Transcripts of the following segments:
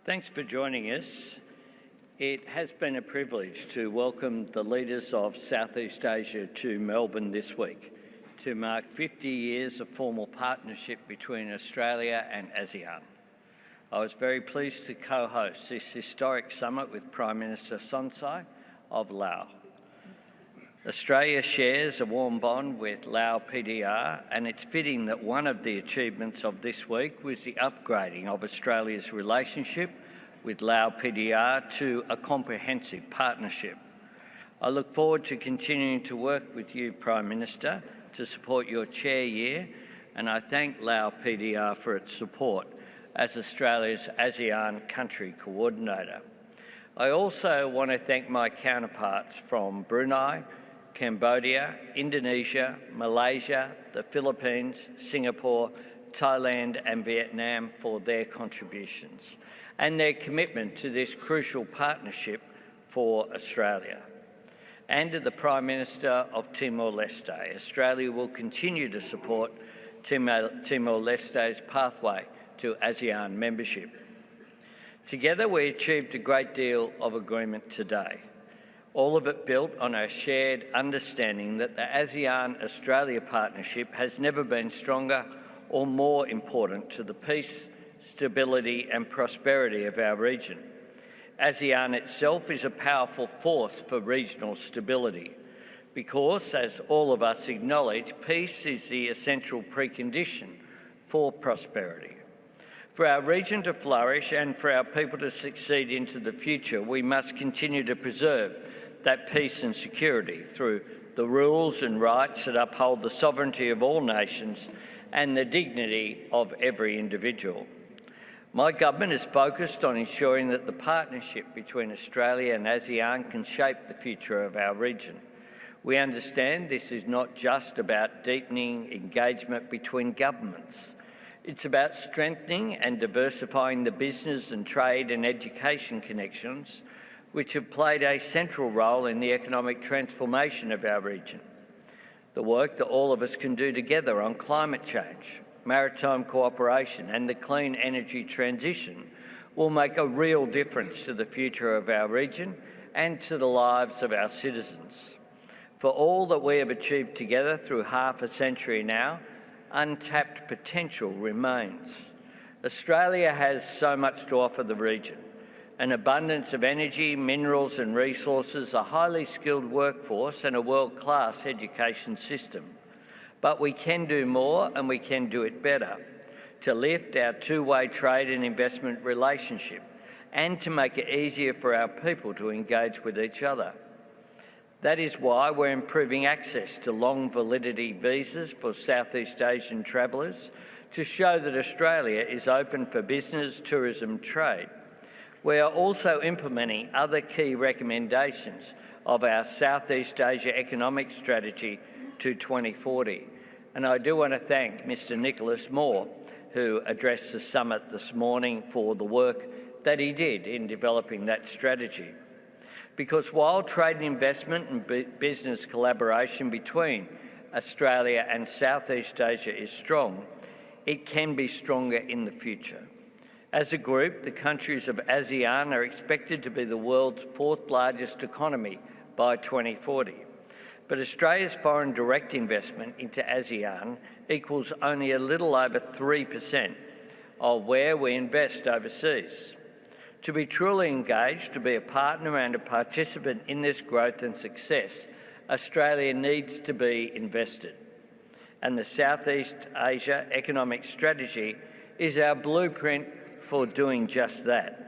Thanks for joining us. It has been a privilege to welcome the leaders of Southeast Asia to Melbourne this week to mark 50 years of formal partnership between Australia and ASEAN. I was very pleased to co-host this historic summit with Prime Minister Sonexay of Laos. Australia shares a warm bond with Laos PDR, and it's fitting that one of the achievements of this week was the upgrading of Australia's relationship with Laos PDR to a comprehensive partnership. I look forward to continuing to work with you, Prime Minister, to support your chair year, and I thank Laos PDR for its support as Australia's ASEAN country coordinator. I also want to thank my counterparts from Brunei, Cambodia, Indonesia, Malaysia, the Philippines, Singapore, Thailand and Vietnam for their contributions and their commitment to this crucial partnership for Australia. And to the Prime Minister of Timor-Leste, Australia will continue to support Timor-Leste's pathway to ASEAN membership. Together we achieved a great deal of agreement today. All of it built on our shared understanding that the ASEAN-Australia partnership has never been stronger or more important to the peace, stability and prosperity of our region. ASEAN itself is a powerful force for regional stability because, as all of us acknowledge, peace is the essential precondition for prosperity. For our region to flourish and for our people to succeed into the future, we must continue to preserve that peace and security through the rules and rights that uphold the sovereignty of all nations and the dignity of every individual. My government is focused on ensuring that the partnership between Australia and ASEAN can shape the future of our region. We understand this is not just about deepening engagement between governments. It's about strengthening and diversifying the business and trade and education connections which have played a central role in the economic transformation of our region. The work that all of us can do together on climate change, maritime cooperation and the clean energy transition will make a real difference to the future of our region and to the lives of our citizens. For all that we have achieved together through half a century now, untapped potential remains. Australia has so much to offer the region: an abundance of energy, minerals and resources, a highly skilled workforce and a world-class education system. But we can do more and we can do it better to lift our two-way trade and investment relationship and to make it easier for our people to engage with each other. That is why we're improving access to long validity visas for Southeast Asian travellers to show that Australia is open for business, tourism, trade. We are also implementing other key recommendations of our Southeast Asia Economic Strategy to 2040. And I do want to thank Mr. Nicholas Moore, who addressed the summit this morning, for the work that he did in developing that strategy. Because while trade and investment and business collaboration between Australia and Southeast Asia is strong, it can be stronger in the future. As a group, the countries of ASEAN are expected to be the world's fourth largest economy by 2040. But Australia's foreign direct investment into ASEAN equals only a little over 3% of where we invest overseas. To be truly engaged, to be a partner and a participant in this growth and success, Australia needs to be invested. And the Southeast Asia Economic Strategy is our blueprint for doing just that.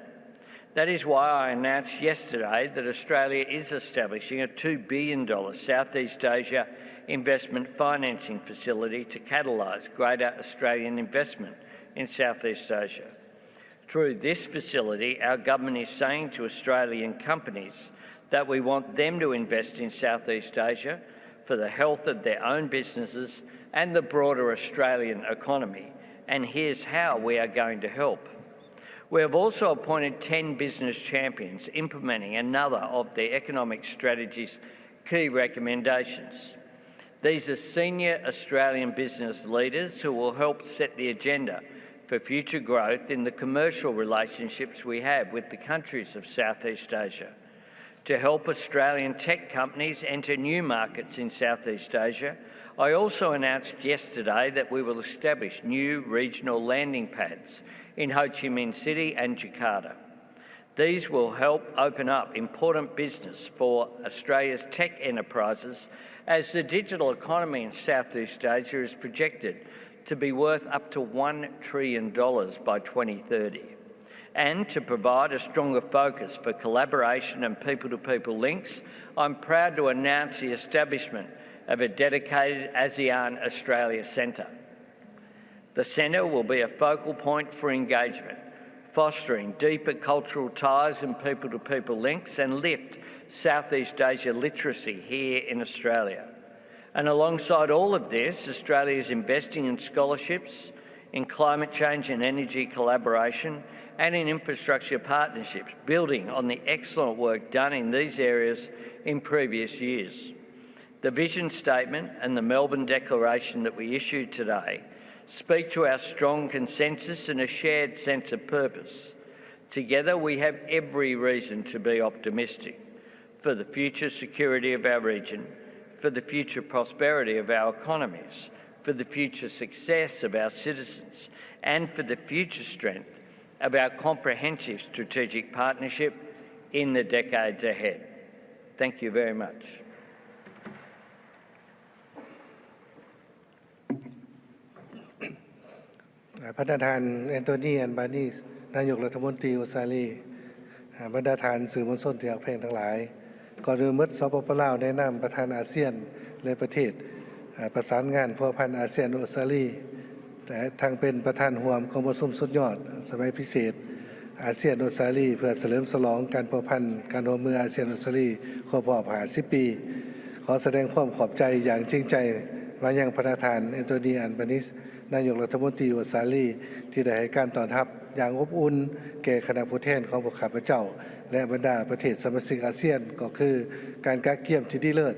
That is why I announced yesterday that Australia is establishing a $2 billion Southeast Asia investment financing facility to catalyse greater Australian investment in Southeast Asia. Through this facility, our government is saying to Australian companies that we want them to invest in Southeast Asia for the health of their own businesses and the broader Australian economy. And here's how we are going to help. We have also appointed 10 business champions implementing another of the economic strategy's key recommendations. These are senior Australian business leaders who will help set the agenda for future growth in the commercial relationships we have with the countries of Southeast Asia, to help Australian tech companies enter new markets in Southeast Asia. I also announced yesterday that we will establish new regional landing pads in Ho Chi Minh City and Jakarta. These will help open up important business for Australia's tech enterprises, as the digital economy in Southeast Asia is projected to be worth up to $1 trillion by 2030. And to provide a stronger focus for collaboration and people-to-people links, I'm proud to announce the establishment of a dedicated ASEAN Australia Centre. The centre will be a focal point for engagement, fostering deeper cultural ties and people-to-people links, and lift Southeast Asia literacy here in Australia. And alongside all of this, Australia is investing in scholarships, in climate change and energy collaboration, and in infrastructure partnerships, building on the excellent work done in these areas in previous years. The vision statement and the Melbourne Declaration that we issued today speak to our strong consensus and a shared sense of purpose. Together, we have every reason to be optimistic for the future security of our region, for the future prosperity of our economies, for the future success of our citizens, and for the future strength of our comprehensive strategic partnership in the decades ahead. Thank you very much. ประธานแอนโทนี อัลบานีสนายกรัฐมนตรีออสเตรเลียบรรดาทานสื่อมวลชนที่รักเพลงทั้งหลายก่อนอื่นสปป.ลาวแนะนำประธานอาเซียนและประเทศประสานงานพัวพันอาเซียนออสเตรเลียแต่ทางเป็นประธานร่วมของประชุมสุดยอดสมัยพิเศษอาเซียนออสเตรเลียเพื่อเฉลิมฉลองการพัวพันการร่วมมืออาเซียนออสเตรเลียครบรอบ50 ปีขอแสดงความขอบใจอย่างจริงใจมายังประธานแอนโทนี อัลบานีสนายกรัฐมนตรีออสเตรเลียที่ได้ให้การต้อนรับอย่างอบอุ่นแก่คณะผู้แทนของพวกข้าพเจ้าและบรรดาประเทศสมาชิกอาเซียนก็คือการกะเกี่ยมที่ดีเลิศ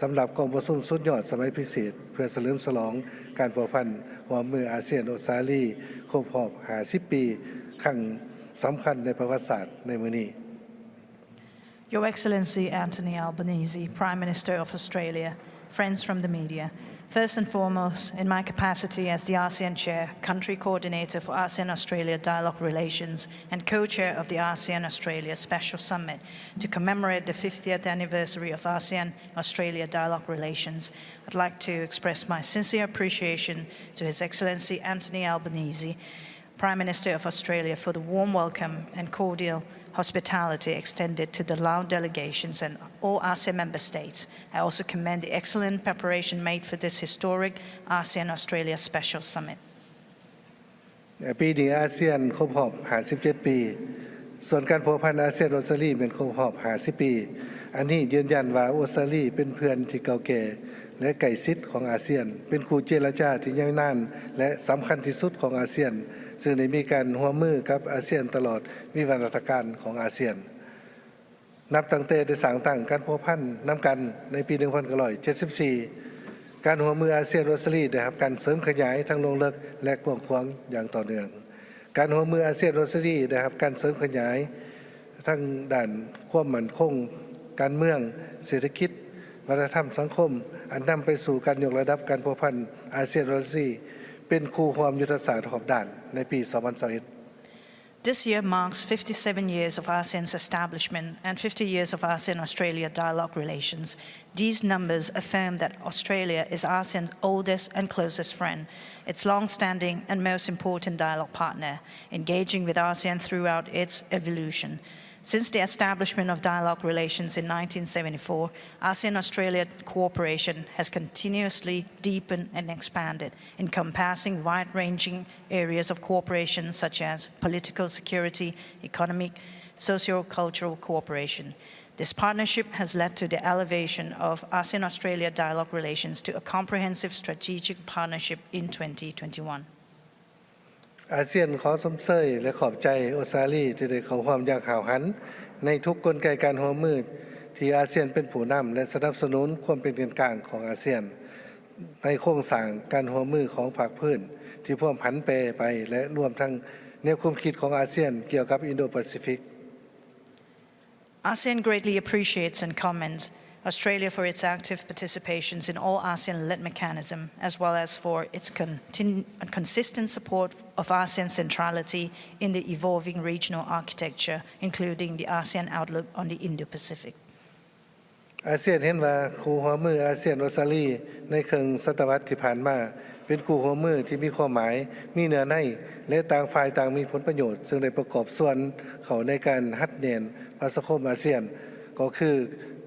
สำหรับกองประชุมสุดยอดสมัยพิเศษเพื่อเฉลิมฉลองการพัวพันร่วมมืออาเซียนออสเตรเลียครบรอบ50 ปีครั้งสำคัญในประวัติศาสตร์ในมื้อนี้ Your Excellency Anthony Albanese, Prime Minister of Australia, friends from the media. First and foremost, in my capacity as the ASEAN Chair, Country Coordinator for ASEAN-Australia Dialogue Relations and Co-Chair of the ASEAN-Australia Special Summit to commemorate the 50th anniversary of ASEAN-Australia Dialogue Relations, I'd like to express my sincere appreciation to His Excellency Anthony Albanese, Prime Minister of Australia, for the warm welcome and cordial hospitality extended to the Laos delegations and all ASEAN member states. I also commend the excellent preparation made for this historic ASEAN-Australia Special Summit. ปีนี้อาเซียนครบรอบ57 ปีส่วนการพัวพันอาเซียนออสเตรเลียเป็นครบรอบ50 ปีอันนี้ยืนยันว่าออสเตรเลียเป็นเพื่อนที่เก่าแก่และใกล้ชิดของอาเซียนเป็นคู่เจรจาที่ยาวนานและสำคัญที่สุดของอาเซียนซึ่งได้มีการร่วมมือกับอาเซียนตลอดวิวัฒนาการของอาเซียนนับตั้งแต่ได้สร้างตั้งการพัวพันนํากันในปี 1974 การร่วมมืออาเซียนออสเตรเลียได้รับการเสริมขยายทั้งลงลึกและกว้างขวางอย่างต่อเนื่องการร่วมมืออาเซียนออสเตรเลียได้รับการเสริมขยายทั้งด้านความมั่นคงการเมืองเศรษฐกิจวัฒนธรรมสังคมอันนำไปสู่การยกระดับการพัวพันอาเซียนออสเตรเลียเป็นคู่ความยุทธศาสตร์รอบด้านในปี 2021 This year marks 57 years of ASEAN's establishment and 50 years of ASEAN-Australia dialogue relations. These numbers affirm that Australia is ASEAN's oldest and closest friend, its long-standing and most important dialogue partner, engaging with ASEAN throughout its evolution. Since the establishment of dialogue relations in 1974, ASEAN-Australia cooperation has continuously deepened and expanded, encompassing wide-ranging areas of cooperation such as political, security, economic, socio-cultural cooperation. This partnership has led to the elevation of ASEAN-Australia dialogue relations to a comprehensive strategic partnership in 2021. อาเซียนขอสมเสยและขอบใจออสเตรเลียที่ได้เข้าร่วมอย่างหาวหันในทุกกลไกการร่วมมือที่อาเซียนเป็นผู้นำและสนับสนุนความเป็นกลางของอาเซียนในโครงสร้างการร่วมมือของภาคพื้น ที่พร้อมผันแปรไปและรวมทั้งแนวความคิดของอาเซียนเกี่ยวกับอินโดแปซิฟิก ASEAN greatly appreciates and commends Australia for its active participations in all ASEAN-led mechanisms, as well as for its consistent support of ASEAN centrality in the evolving regional architecture, including the ASEAN outlook on the Indo-Pacific. อาเซียนเห็นว่าคู่หัวมืออาเซียนออสเตรเลียในครึ่งศตวรรษที่ผ่านมาเป็นคู่หัวมือที่มีความหมายมีเนื้อในและต่างฝ่ายต่างมีผลประโยชน์ซึ่งได้ประกอบส่วนเข้าในการหัดแนนประชาคมอาเซียนก็คือ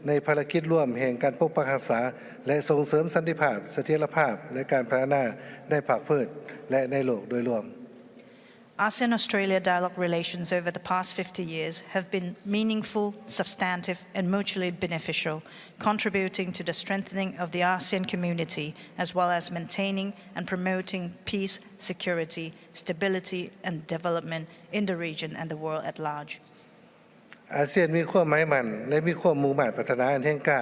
ในภารกิจร่วมแห่งการปกปักรักษาและส่งเสริมสันติภาพเสถียรภาพและการพัฒนาในภาคพื้นและในโลกโดยรวม ASEAN-Australia dialogue relations over the past 50 years have been meaningful, substantive, and mutually beneficial, contributing to the strengthening of the ASEAN community, as well as maintaining and promoting peace, security, stability, and development in the region and the world at large. อาเซียนมีความหมายมั่นและมีความมุ่งมั่นพัฒนาอันแห่งกล้า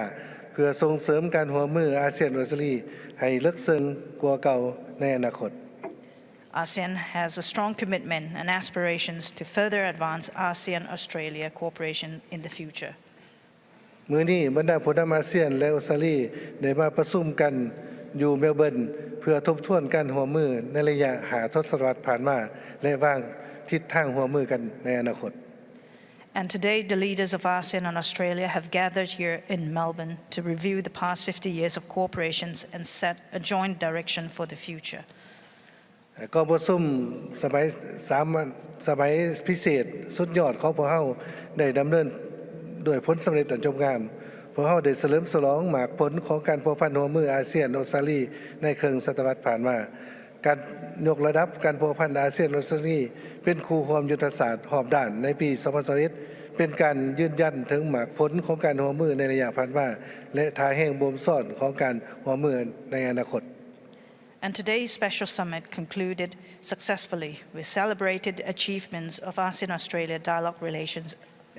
เพื่อส่งเสริมการร่วมมืออาเซียนออสเตรเลียให้ลึกซึ้งกว่าเก่าในอนาคต ASEAN has a strong commitment and aspirations to further advance ASEAN-Australia cooperation in the future. มื้อนี้บรรดาผู้นำอาเซียนและออสเตรเลียได้มาประชุมกันอยู่เมลเบิร์นเพื่อทบทวนการร่วมมือในระยะ5 ทศวรรษผ่านมาและวางทิศทางร่วมมือกันในอนาคต And today, the leaders of ASEAN and Australia have gathered here in Melbourne to review the past 50 years of cooperation and set a joint direction for the future. ก็ประชุมสมัยพิเศษสุดยอดของพวกเราได้ดำเนินด้วยผลสำเร็จอันงดงามพวกเราได้เฉลิมฉลองหมากผลของการพัวพันร่วมมืออาเซียนออสเตรเลียในครึ่งศตวรรษผ่านมาการยกระดับการพัวพันอาเซียนออสเตรเลียเป็นคู่ร่วมยุทธศาสตร์รอบด้านในปี2021เป็นการยืนยันถึงหมากผลของการร่วมมือในระยะผ่านมาและท่าแห่งบ่มซ่อนของการร่วมมือในอนาคต And today's special summit concluded successfully with celebrated achievements of ASEAN-Australia dialogue relations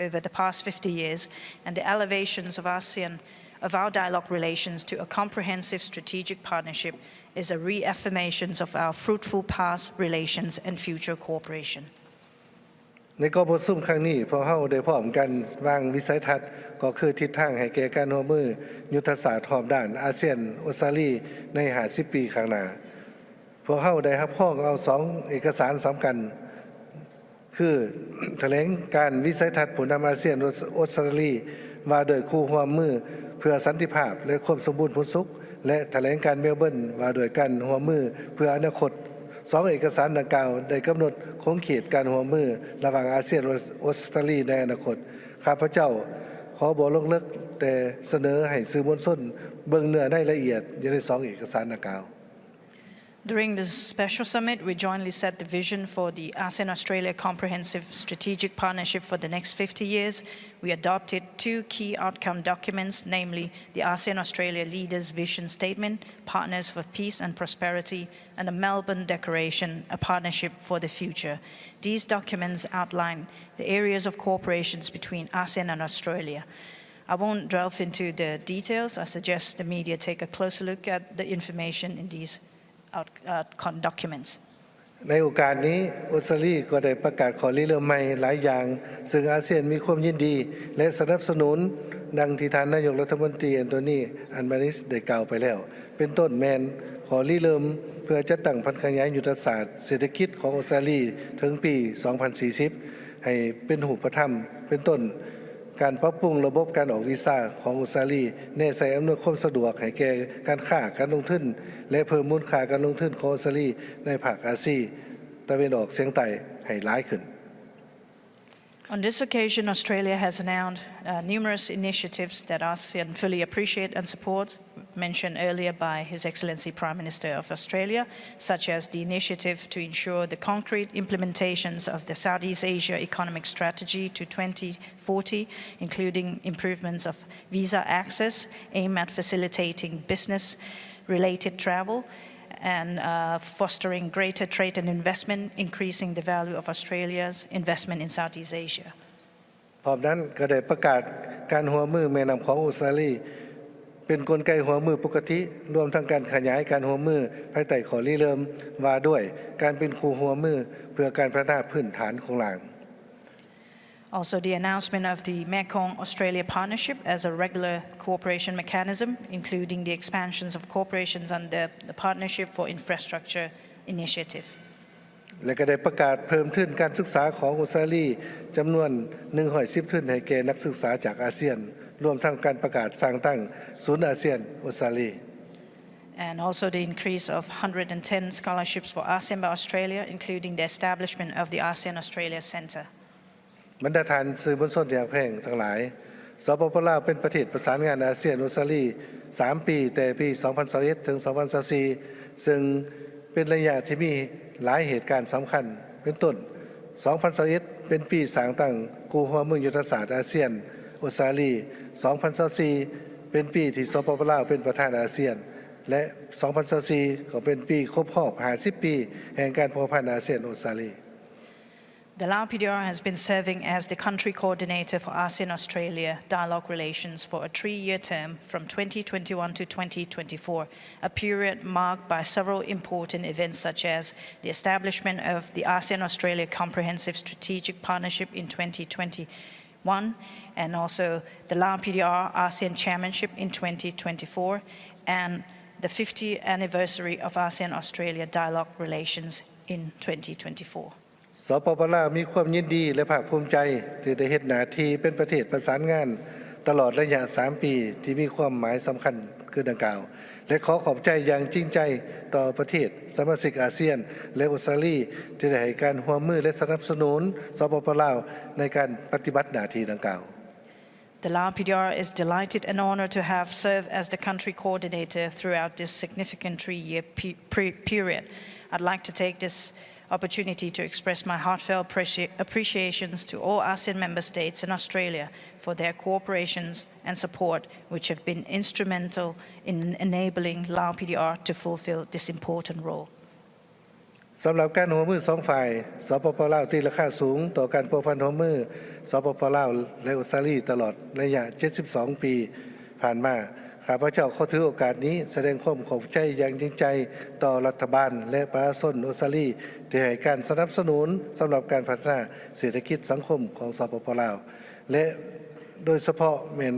over the past 50 years and the elevations of our dialogue relations to a comprehensive strategic partnership is a reaffirmation of our fruitful past relations and future cooperation. ในการประชุมครั้งนี้พวกเราได้พร้อมกันวางวิสัยทัศน์ก็คือทิศทางให้แก่การร่วมมือยุทธศาสตร์รอบด้านอาเซียนออสเตรเลียใน50 ปีข้างหน้าพวกเราได้รับพ้องเอา2เอกสารสำคัญคือแถลงการวิสัยทัศน์ผู้นำอาเซียนออสเตรเลียว่าโดยคู่ร่วมมือเพื่อสันติภาพและความสมบูรณ์ผลสุขและแถลงการเมลเบิร์นว่าโดยการร่วมมือเพื่ออนาคต2 เอกสารดังกล่าวได้กำหนดขอบเขตการร่วมมือระหว่างอาเซียนออสเตรเลียในอนาคตข้าพเจ้าขอบ่ลงลึกแต่เสนอให้สื่อมวลชนเบิ่งเนื้อในละเอียดอยู่ใน2 เอกสารดังกล่าว During the special summit, we jointly set the vision for the ASEAN-Australia Comprehensive Strategic Partnership for the next 50 years. We adopted 2 key outcome documents, namely the ASEAN-Australia Leaders' Vision Statement, Partners for Peace and Prosperity, and the Melbourne Declaration, a Partnership for the Future. These documents outline the areas of cooperations between ASEAN and Australia. I won't delve into the details. I suggest the media take a closer look at the information in these documents. ในโอกาสนี้ออสเตรเลียก็ได้ประกาศข้อริเริ่มใหม่หลายอย่างซึ่งอาเซียนมีความยินดีและสนับสนุนดังที่ท่านนายกรัฐมนตรีแอนโทนีอัลบานิสได้กล่าวไปแล้วเป็นต้นแมนข้อริเริ่มเพื่อจัดตั้งพันธขยายยุทธศาสตร์เศรษฐกิจของออสเตรเลียถึงปี 2040 ให้เป็นรูปธรรมเป็นต้นการปรับปรุงระบบการออกวีซ่าของออสเตรเลียแน่ใจอำนวยความสะดวกให้แก่การค้าการลงทุนและเพิ่มมูลค่าการลงทุนของออสเตรเลียในภาคอาเซียนตะวันออกเฉียงใต้ให้หลายขึ้น On this occasion, Australia has announced numerous initiatives that ASEAN fully appreciate and support, mentioned earlier by His Excellency Prime Minister of Australia, such as the initiative to ensure the concrete implementations of the Southeast Asia Economic Strategy to 2040, including improvements of visa access aimed at facilitating business-related travel, and fostering greater trade and investment, increasing the value of Australia's investment in Southeast Asia. พร้อมนั้นก็ได้ประกาศการร่วมมือแม่น้ำของออสเตรเลีย เป็นกลไกหัวมือปกติรวมทั้งการขยายการหัวมือภายใต้ข้อริเริ่มว่าด้วยการเป็นคู่หัวมือเพื่อการพัฒนาพื้นฐานของหลาง Also, the announcement of the Mekong-Australia Partnership as a regular cooperation mechanism, including the expansions of cooperations under the Partnership for Infrastructure Initiative. และก็ได้ประกาศเพิ่มทุนการศึกษาของออสเตรเลียจำนวน110ทุนให้แก่นักศึกษาจากอาเซียนรวมทั้งการประกาศสร้างตั้งศูนย์อาเซียนออสเตรเลีย And also the increase of 110 scholarships for ASEAN by Australia, including the establishment of the ASEAN Australia Centre. บรรดาท่านสื่อมวลชนที่รักแพงทั้งหลายสปป.ลาวเป็นประเทศประสานงานอาเซียนออสเตรเลีย3 ปีแต่ปี 2021 ถึง 2024 ซึ่งเป็นระยะที่มีหลายเหตุการณ์สำคัญเป็นต้น 2021 เป็นปีสร้างตั้งกูหัวเมืองยุทธศาสตร์อาเซียนออสเตรเลีย 2024 เป็นปีที่สปป.ลาวเป็นประธานอาเซียนและ 2024 ก็เป็นปีครบรอบ50 ปีแห่งการพัวพันอาเซียนออสเตรเลียThe Lao PDR has been serving as the country coordinator for ASEAN-Australia dialogue relations for a 3-year term from 2021 to 2024, a period marked by several important events such as the establishment of the ASEAN-Australia Comprehensive Strategic Partnership in 2021, and also the Lao PDR ASEAN Chairmanship in 2024, and the 50th anniversary of ASEAN-Australia dialogue relations in 2024. สปป.ลาวมีความยินดีและภาคภูมิใจที่ได้เฮ็ดหน้าที่เป็นประเทศประสานงานตลอดระยะ3 ปีที่มีความหมายสำคัญคือดังกล่าวและขอขอบใจอย่างจริงใจต่อประเทศสมาชิกอาเซียนและออสเตรเลียที่ได้ให้การร่วมมือและสนับสนุนสปป.ลาวในการปฏิบัติหน้าที่ดังกล่าว The Lao PDR is delighted and honored to have served as the country coordinator throughout this significant 3-year period. I'd like to take this opportunity to express my heartfelt appreciations to all ASEAN member states and Australia for their cooperations and support, which have been instrumental in enabling Lao PDR to fulfill this important role. สำหรับการร่วมมือ2 ฝ่ายสปป.ลาวตีราคาสูงต่อการพัวพันร่วมมือสปป.ลาวและออสเตรเลียตลอดระยะ72 ปีผ่านมาข้าพเจ้าขอถือโอกาสนี้แสดงความขอบใจอย่างจริงใจต่อรัฐบาลและประชาชนออสเตรเลียที่ให้การสนับสนุนสำหรับการพัฒนาเศรษฐกิจสังคมของสปป.ลาวและโดยเฉพาะแม้น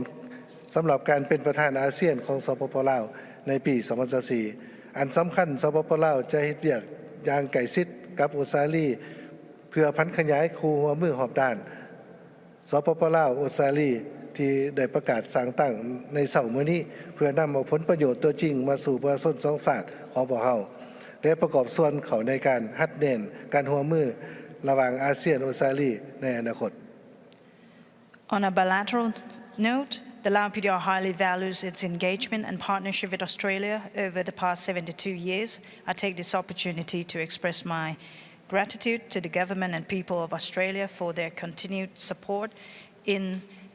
สำหรับการเป็นประธานอาเซียนของสปป.ลาวในปี 2024 อันสำคัญสปป.ลาวจะเฮ็ดเวียกอย่างใกล้ชิดกับออสเตรเลียเพื่อพันขยายคู่หัวมือรอบด้านสปป.ลาวออสเตรเลียที่ได้ประกาศสร้างตั้งในเสาร์มื้อนี้เพื่อนำเอาผลประโยชน์ตัวจริงมาสู่ประชาชนสองชาติของพวกเราและประกอบส่วนเขาในการหัดแน่นการร่วมมือระหว่างอาเซียนออสเตรเลียในอนาคต On a bilateral note, the Lao PDR highly values its engagement and partnership with Australia over the past 72 years. I take this opportunity to express my gratitude to the government and people of Australia for their continued support in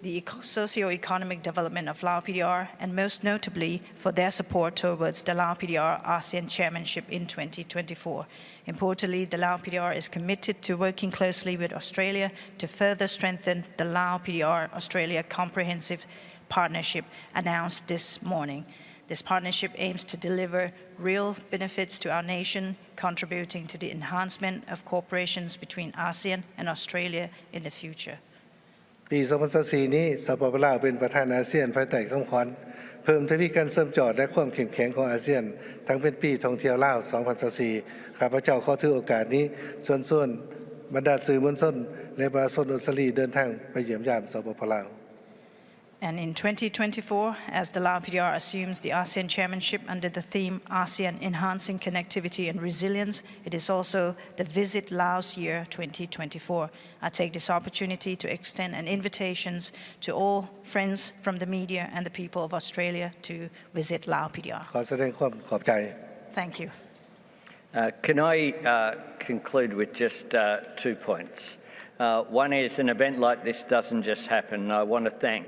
the socio-economic development of Lao PDR, and most notably for their support towards the Lao PDR ASEAN Chairmanship in 2024. Importantly, the Lao PDR is committed to working closely with Australia to further strengthen the Lao PDR Australia Comprehensive Partnership announced this morning. This partnership aims to deliver real benefits to our nation, contributing to the enhancement of cooperations between ASEAN and Australia in the future. ปี 2024 นี้สปป.ลาวเป็นประธานอาเซียนภายใต้คำขวัญเพิ่มทวีการเสริมจอดและความเข้มแข็งของอาเซียนทั้งเป็นปีท่องเที่ยวลาว 2024 ข้าพเจ้าขอถือโอกาสนี้ส่วนบรรดาสื่อมวลชนและประชาชนออสเตรเลียเดินทางไปเยี่ยมยามสปป.ลาว And in 2024, as the Lao PDR assumes the ASEAN chairmanship under the theme ASEAN Enhancing Connectivity and Resilience, it is also the Visit Laos Year 2024. I take this opportunity to extend an invitation to all friends from the media and the people of Australia to visit Lao PDR. ขอแสดงความขอบใจ Thank you. Can I conclude with just 2 points? One is an event like this doesn't just happen. I want to thank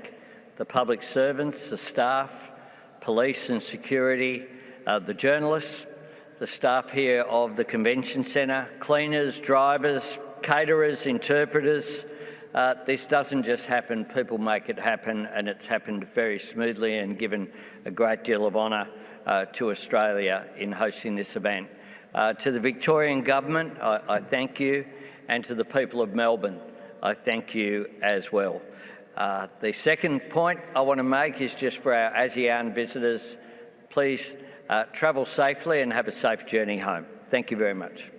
the public servants, the staff, police and security, the journalists, the staff here of the convention centre, cleaners, drivers, caterers, interpreters, This doesn't just happen, people make it happen, and it's happened very smoothly and given a great deal of honour to Australia in hosting this event. To the Victorian Government, I thank you, and to the people of Melbourne, I thank you as well. The second point I want to make is just for our ASEAN visitors, please travel safely and have a safe journey home. Thank you very much.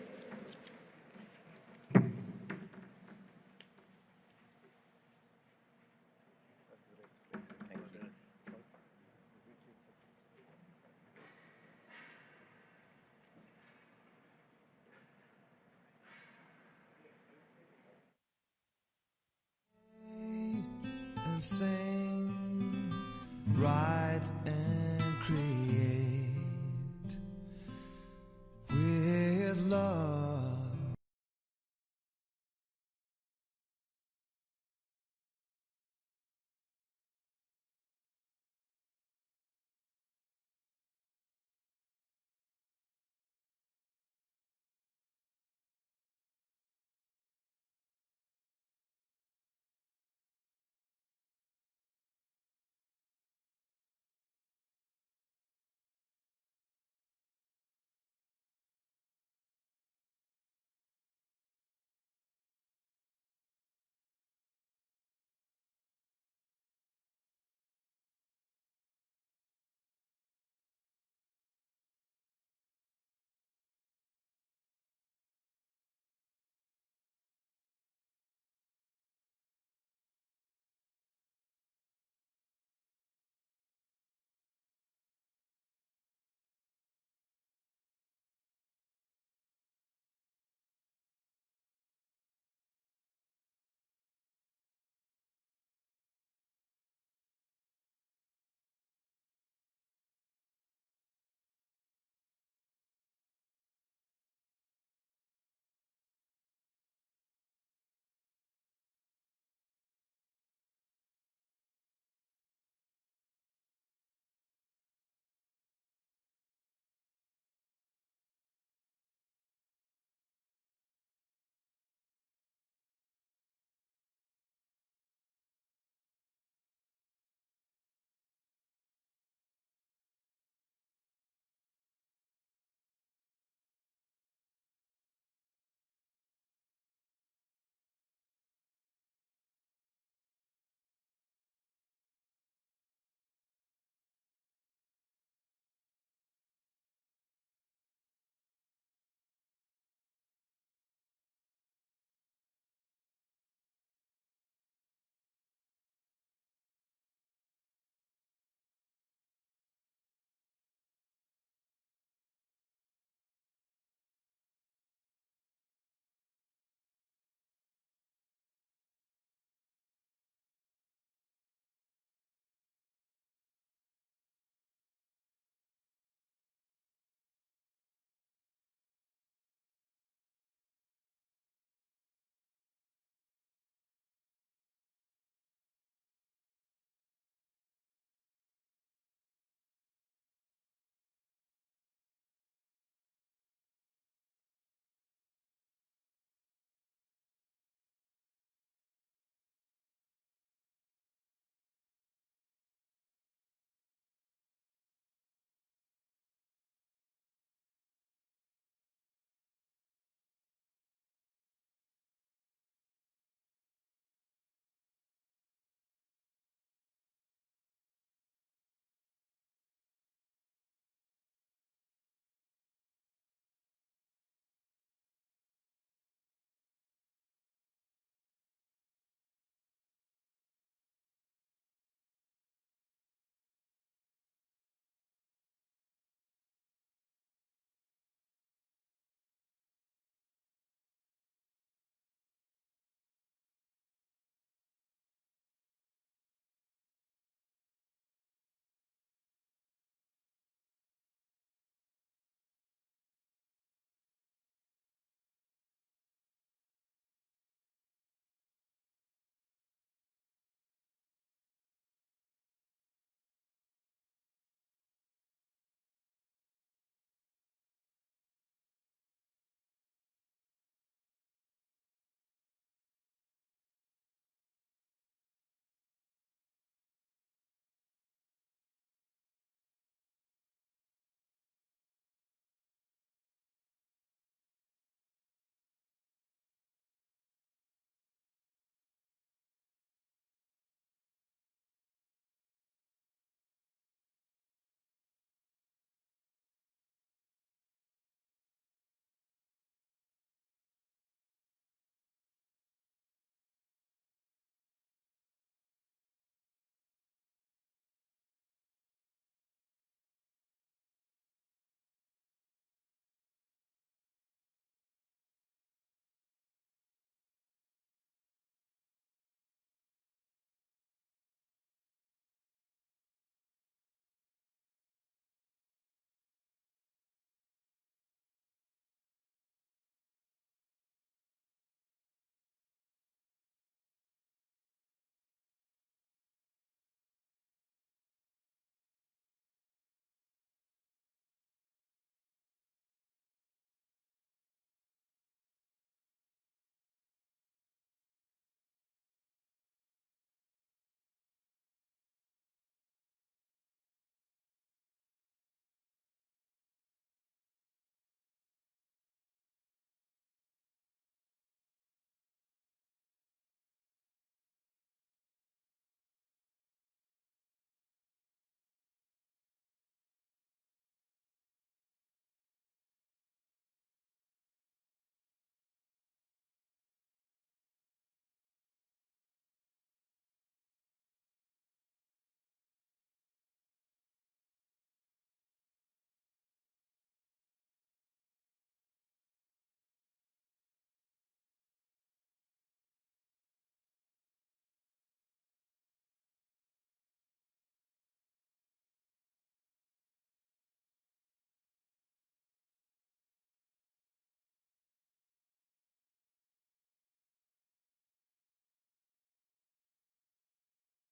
And sing, write and create with love.